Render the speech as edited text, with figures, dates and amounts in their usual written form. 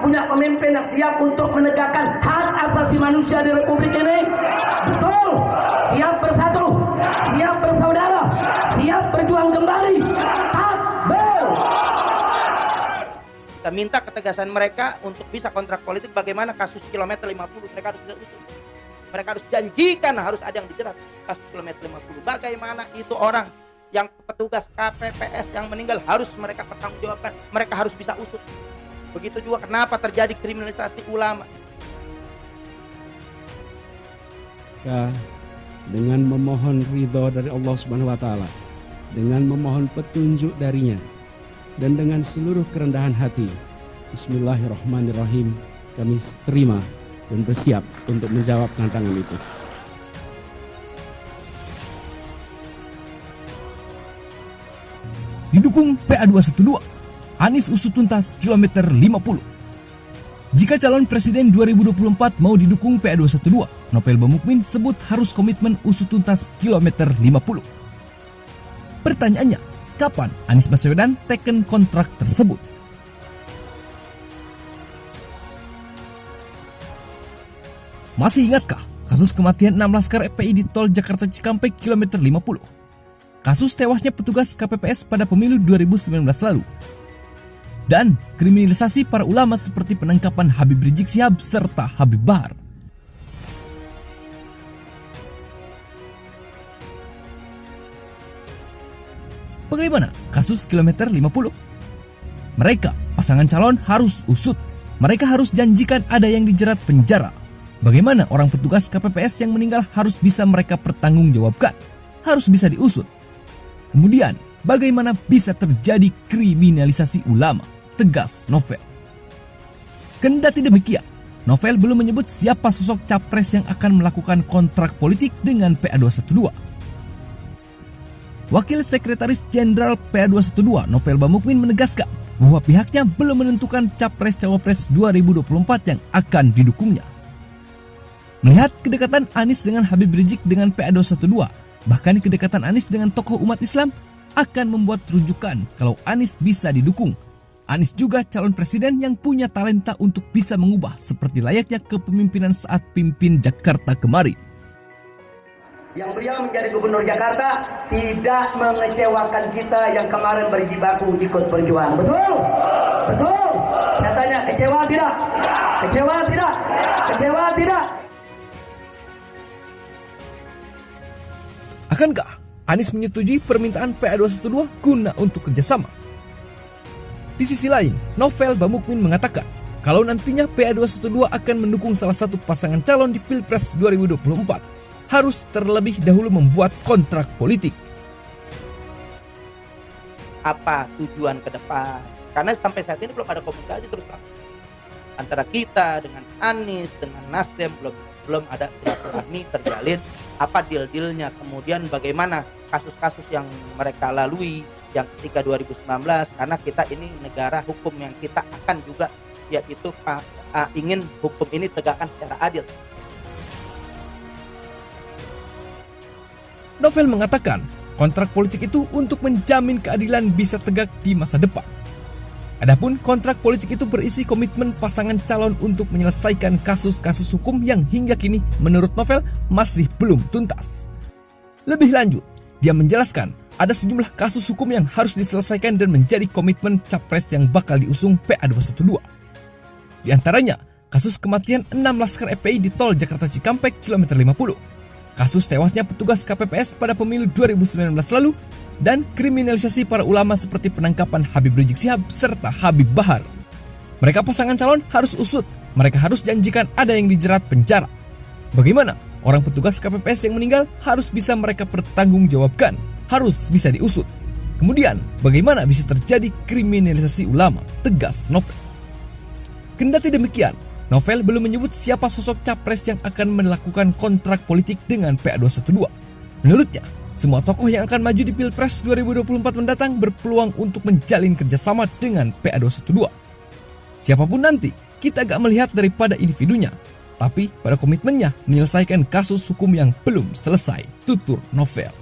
punya pemimpin yang siap untuk menegakkan hak asasi manusia di Republik ini? Betul. Siap bersatu, siap bersaudara, siap berjuang kembali. Takbir. Kita minta ketegasan mereka untuk bisa kontrak politik. Bagaimana kasus kilometer 50 mereka harus usut. Mereka harus janjikan harus ada yang dijerat kasus kilometer 50. Bagaimana itu orang yang petugas KPPS yang meninggal harus mereka pertanggungjawabkan. Mereka harus bisa usut. Begitu juga kenapa terjadi kriminalisasi ulama. Dengan memohon ridho dari Allah Subhanahu wa taala, dengan memohon petunjuk darinya, dan dengan seluruh kerendahan hati, bismillahirrahmanirrahim, kami terima dan bersiap untuk menjawab tantangan itu. Didukung PA212, Anies usut tuntas kilometer 50. Jika calon presiden 2024 mau didukung PA212, Novel Bamukmin sebut harus komitmen usut tuntas kilometer 50. Pertanyaannya, kapan Anies Baswedan teken kontrak tersebut? Masih ingatkah kasus kematian 6 laskar FPI di tol Jakarta Cikampek kilometer 50? Kasus tewasnya petugas KPPS pada pemilu 2019 lalu? Dan kriminalisasi para ulama seperti penangkapan Habib Rizik Syihab serta Habib Bahar. Bagaimana kasus kilometer 50? Mereka, pasangan calon harus usut. Mereka harus janjikan ada yang dijerat penjara. Bagaimana orang petugas KPPS yang meninggal harus bisa mereka pertanggungjawabkan. Harus bisa diusut. Kemudian, bagaimana bisa terjadi kriminalisasi ulama? Tegas Novel. Kendati demikian, Novel belum menyebut siapa sosok capres yang akan melakukan kontrak politik dengan PA212. Wakil Sekretaris Jenderal PA212 Novel Bamukmin menegaskan bahwa pihaknya belum menentukan capres-cawapres 2024 yang akan didukungnya. Melihat kedekatan Anies dengan Habib Rizik dengan PA212, bahkan kedekatan Anies dengan tokoh umat Islam akan membuat rujukan kalau Anies bisa didukung. Anies juga calon presiden yang punya talenta untuk bisa mengubah seperti layaknya kepemimpinan saat pimpin Jakarta kemarin. Yang beliau menjadi gubernur Jakarta tidak mengecewakan kita yang kemarin berjibaku ikut berjuang. Betul? Betul? Saya tanya, kecewa tidak? Kecewa tidak? Kecewa tidak? Akankah Anies menyetujui permintaan PA212 guna untuk kerjasama? Di sisi lain, Novel Bamukmin mengatakan kalau nantinya PA212 akan mendukung salah satu pasangan calon di Pilpres 2024, harus terlebih dahulu membuat kontrak politik. Apa tujuan ke depan? Karena sampai saat ini belum ada komunikasi terus terang antara kita dengan Anies, dengan Nasdem, belum ada silaturahmi terjalin. Apa deal-dealnya, kemudian bagaimana kasus-kasus yang mereka lalui yang ketika 2019, karena kita ini negara hukum yang kita akan juga yaitu ingin hukum ini tegakkan secara adil. Novel mengatakan kontrak politik itu untuk menjamin keadilan bisa tegak di masa depan. Adapun kontrak politik itu berisi komitmen pasangan calon untuk menyelesaikan kasus-kasus hukum yang hingga kini menurut Novel masih belum tuntas. Lebih lanjut, dia menjelaskan ada sejumlah kasus hukum yang harus diselesaikan dan menjadi komitmen capres yang bakal diusung PA212. Di antaranya, kasus kematian 6 laskar FPI di tol Jakarta Cikampek kilometer 50, kasus tewasnya petugas KPPS pada pemilu 2019 lalu, dan kriminalisasi para ulama seperti penangkapan Habib Rizik Syihab serta Habib Bahar. Mereka pasangan calon harus usut, mereka harus janjikan ada yang dijerat penjara. Bagaimana orang petugas KPPS yang meninggal harus bisa mereka pertanggungjawabkan, harus bisa diusut. Kemudian, bagaimana bisa terjadi kriminalisasi ulama? Tegas Novel. Kendati demikian, Novel belum menyebut siapa sosok capres yang akan melakukan kontrak politik dengan PA212. Menurutnya, semua tokoh yang akan maju di Pilpres 2024 mendatang berpeluang untuk menjalin kerjasama dengan PA212. Siapapun nanti, kita gak melihat daripada individunya, tapi pada komitmennya menyelesaikan kasus hukum yang belum selesai, tutur Novel.